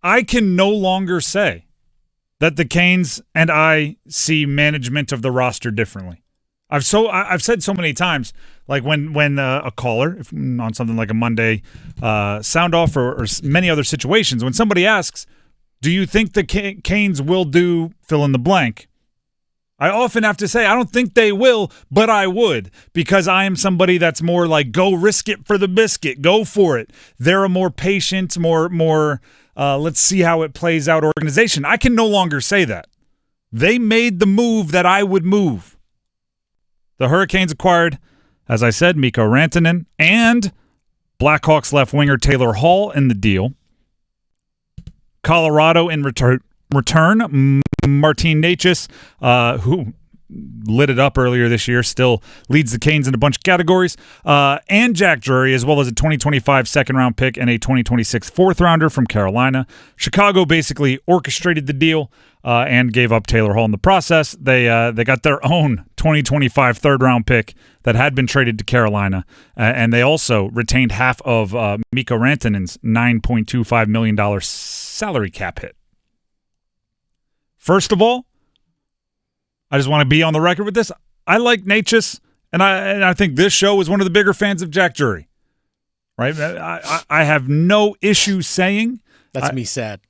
I can no longer say that the Canes and I see management of the roster differently. I've said so many times, like when a caller on something like a Monday sound off or many other situations, when somebody asks, do you think the Canes will do fill in the blank? I often have to say, I don't think they will, but I would, because I am somebody that's more like, go risk it for the biscuit, go for it. They're a more patient, more let's see how it plays out organization. I can no longer say that. They made the move that I would move. The Hurricanes acquired, as I said, Mikko Rantanen and Blackhawks left winger Taylor Hall in the deal. Colorado in return, Martin Necas, who lit it up earlier this year, still leads the Canes in a bunch of categories, and Jack Drury, as well as a 2025 second-round pick and a 2026 fourth-rounder from Carolina. Chicago basically orchestrated the deal and gave up Taylor Hall in the process. They got their own 2025 third-round pick that had been traded to Carolina, and they also retained half of Mikko Rantanen's $9.25 million salary cap hit. First of all, I just want to be on the record with this. I like Necas, and I think this show is one of the bigger fans of Jack Drury. Right? I have no issue saying that's me sad.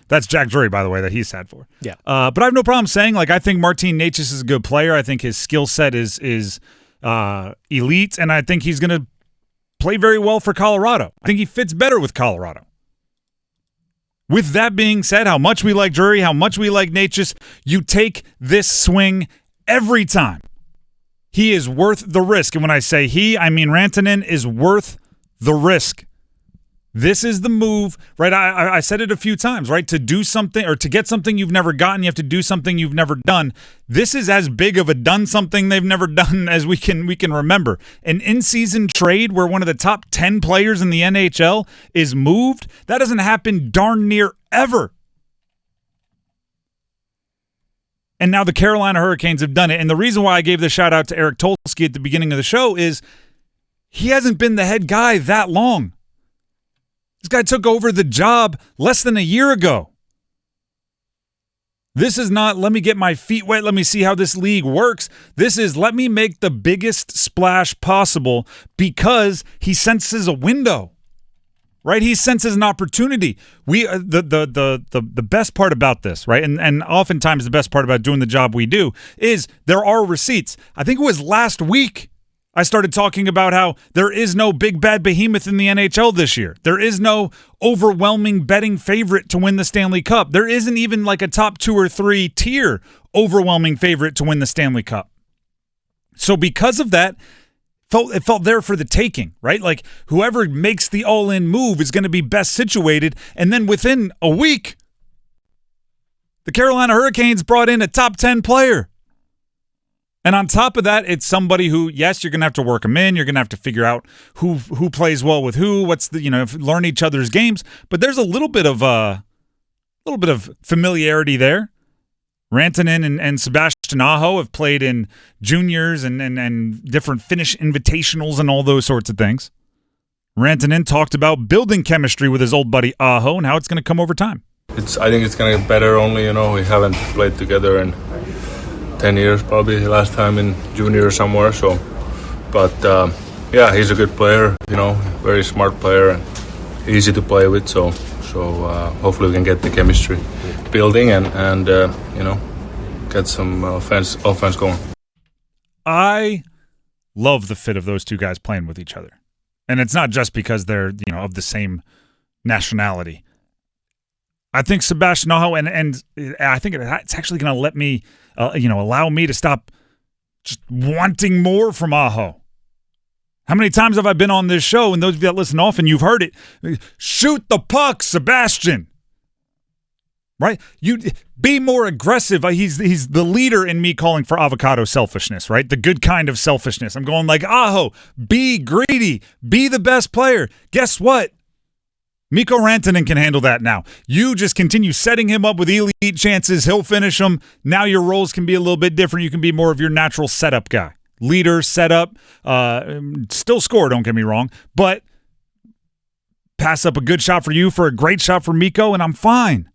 That's Jack Drury, by the way, that he's sad for. Yeah. But I have no problem saying, like, I think Martin Necas is a good player. I think his skill set is elite, and I think he's going to play very well for Colorado. I think he fits better with Colorado. With that being said, how much we like Drury, how much we like Necas, you take this swing every time. He is worth the risk. And when I say he, I mean Rantanen is worth the risk. This is the move, right? I said it a few times, right? To do something or to get something you've never gotten, you have to do something you've never done. This is as big of a done something they've never done as we can remember. An in-season trade where one of the top 10 players in the NHL is moved, that doesn't happen darn near ever. And now the Carolina Hurricanes have done it. And the reason why I gave the shout out to Eric Tulsky at the beginning of the show is he hasn't been the head guy that long. This guy took over the job less than a year ago. This is not, let me get my feet wet, let me see how this league works. This is, let me make the biggest splash possible because he senses a window, right? He senses an opportunity. The best part about this, right? And oftentimes the best part about doing the job we do is there are receipts. I think it was last week I started talking about how there is no big bad behemoth in the NHL this year. There is no overwhelming betting favorite to win the Stanley Cup. There isn't even like a top 2 or 3 tier overwhelming favorite to win the Stanley Cup. So because of that, it felt there for the taking, right? Like whoever makes the all-in move is going to be best situated. And then within a week, the Carolina Hurricanes brought in a top 10 player. And on top of that, it's somebody who, yes, you're going to have to work them in. You're going to have to figure out who plays well with who. What's the learn each other's games. But there's a little bit of familiarity there. Rantanen and Sebastian Aho have played in juniors and different Finnish invitationals and all those sorts of things. Rantanen talked about building chemistry with his old buddy Aho and how it's going to come over time. I think it's going to get better. Only we haven't played together in 10 years probably, last time in junior somewhere. So, but yeah, he's a good player, very smart player and easy to play with. So hopefully we can get the chemistry building and get some offense going. I love the fit of those two guys playing with each other. And it's not just because they're, of the same nationality. I think Sebastian Aho, and I think it's actually going to let me, allow me to stop just wanting more from Aho. How many times have I been on this show, and those of you that listen often, you've heard it, shoot the puck, Sebastian. Right? You be more aggressive. He's the leader in me calling for avocado selfishness, right? The good kind of selfishness. I'm going like, Aho, be greedy, be the best player. Guess what? Mikko Rantanen can handle that now. You just continue setting him up with elite chances. He'll finish them. Now your roles can be a little bit different. You can be more of your natural setup guy. Leader, setup, still score, don't get me wrong. But pass up a good shot for you for a great shot for Mikko, and I'm fine.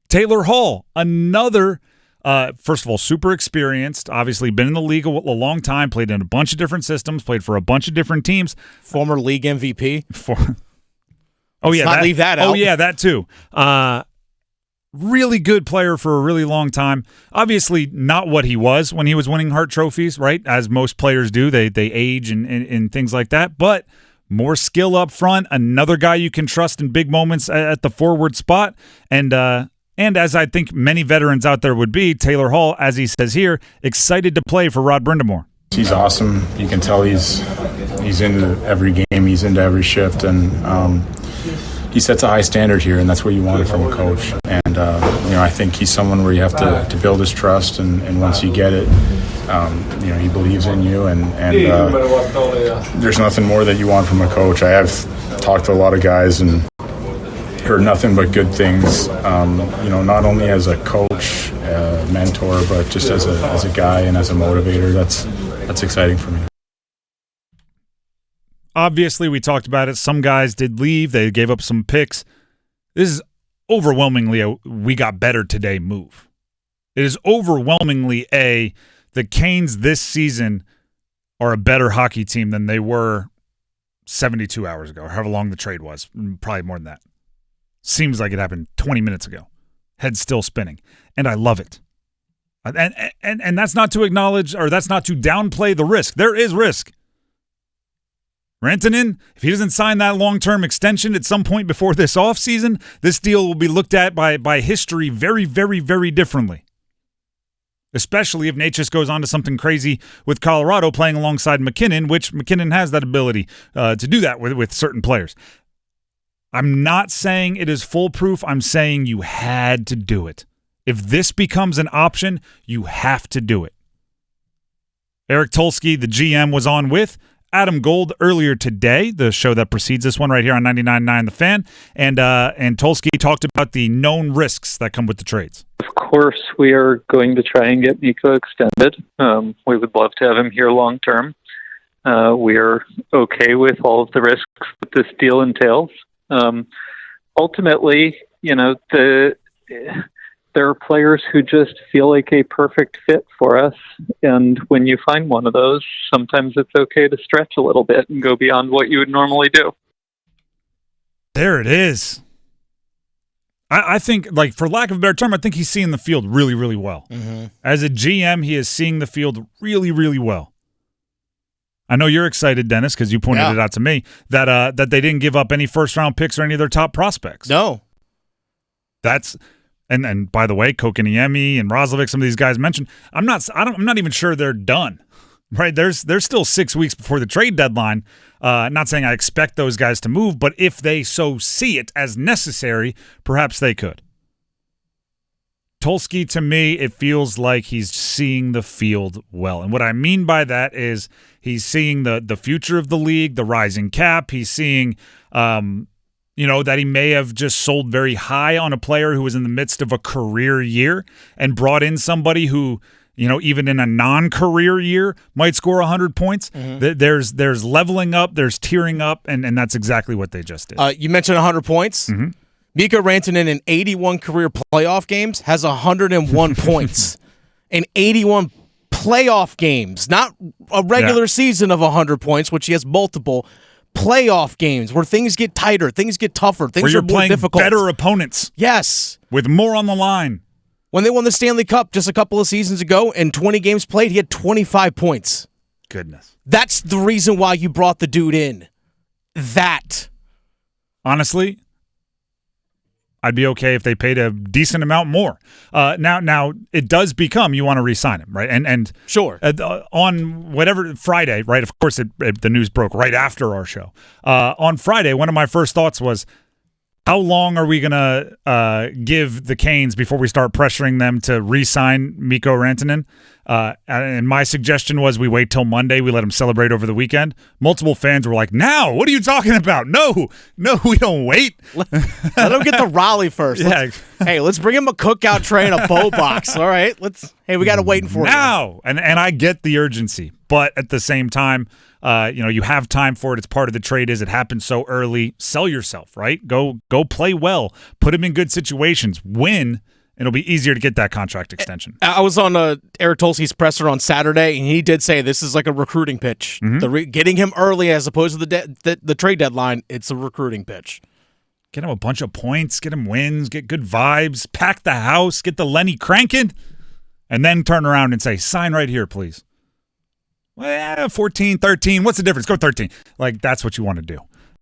Taylor Hall, another, first of all, super experienced, obviously been in the league a long time, played in a bunch of different systems, played for a bunch of different teams. Former league MVP. Leave that out. Oh, yeah, that too. Really good player for a really long time. Obviously not what he was when he was winning Hart trophies, right? As most players do. They age and things like that. But more skill up front. Another guy you can trust in big moments at the forward spot. And as I think many veterans out there would be, Taylor Hall, as he says here, excited to play for Rod Brind'amour. He's awesome. You can tell he's into every game. He's into every shift. And he sets a high standard here, and that's what you wanted from a coach. And, I think he's someone where you have to build his trust, and once you get it, he believes in you, and there's nothing more that you want from a coach. I have talked to a lot of guys and heard nothing but good things, not only as a coach, mentor, but just as a guy and as a motivator. That's exciting for me. Obviously, we talked about it. Some guys did leave. They gave up some picks. This is overwhelmingly a we got better today move. It is overwhelmingly the Canes this season are a better hockey team than they were 72 hours ago, or however long the trade was. Probably more than that. Seems like it happened 20 minutes ago. Head still spinning. And I love it. And that's not to acknowledge, or that's not to downplay the risk. There is risk. Rantanen, if he doesn't sign that long-term extension at some point before this offseason, this deal will be looked at by history very, very, very differently. Especially if Necas goes on to something crazy with Colorado playing alongside McKinnon, which McKinnon has that ability to do that with certain players. I'm not saying it is foolproof. I'm saying you had to do it. If this becomes an option, you have to do it. Eric Tulsky, the GM, was on with Adam Gold earlier today, the show that precedes this one right here on 99.9 The Fan, and Tulsky talked about the known risks that come with the trades. Of course, we are going to try and get Mikko extended. We would love to have him here long term. We are okay with all of the risks that this deal entails. Ultimately, there are players who just feel like a perfect fit for us. And when you find one of those, sometimes it's okay to stretch a little bit and go beyond what you would normally do. There it is. I think, like, for lack of a better term, I think he's seeing the field really, really well. Mm-hmm. As a GM, he is seeing the field really, really well. I know you're excited, Dennis, because you pointed it out to me, that they didn't give up any first-round picks or any of their top prospects. No. That's... And by the way, Kokoniemi and Roslovic, some of these guys mentioned, I'm not even sure they're done. Right? There's still 6 weeks before the trade deadline. Not saying I expect those guys to move, but if they so see it as necessary, perhaps they could. Tulsky, to me, it feels like he's seeing the field well. And what I mean by that is he's seeing the future of the league, the rising cap. He's seeing that he may have just sold very high on a player who was in the midst of a career year and brought in somebody who, even in a non-career year might score 100 points. Mm-hmm. There's leveling up, there's tiering up, and that's exactly what they just did. You mentioned 100 points. Mm-hmm. Mikko Rantanen in 81 career playoff games has 101 points. In 81 playoff games, not a regular season of 100 points, which he has multiple playoff games where things get tighter, things get tougher, things are more difficult. Where you're playing better opponents. Yes. With more on the line. When they won the Stanley Cup just a couple of seasons ago, in 20 games played, he had 25 points. Goodness. That's the reason why you brought the dude in. That. Honestly, I'd be okay if they paid a decent amount more. Now it does become you want to re-sign him, right? And sure. On whatever Friday, right? Of course, the news broke right after our show. On Friday, one of my first thoughts was, how long are we gonna give the Canes before we start pressuring them to re-sign Mikko Rantanen? And my suggestion was we wait till Monday. We let him celebrate over the weekend. Multiple fans were like, now, what are you talking about? No, we don't wait. Let him get the Raleigh first. Yeah. Let's bring him a cookout tray and a bow box. All right, we got to wait for now. And I get the urgency, but at the same time, you have time for it. It's part of the trade. It happens so early. Sell yourself, right? Go play well. Put him in good situations. Win. It'll be easier to get that contract extension. I was on Eric Tulsky's presser on Saturday, and he did say this is like a recruiting pitch. Getting him early as opposed to the trade deadline, it's a recruiting pitch. Get him a bunch of points, get him wins, get good vibes, pack the house, get the Lenny cranking, and then turn around and say, sign right here, please. Well, 14, 13, what's the difference? Go 13. Like, that's what you want to do.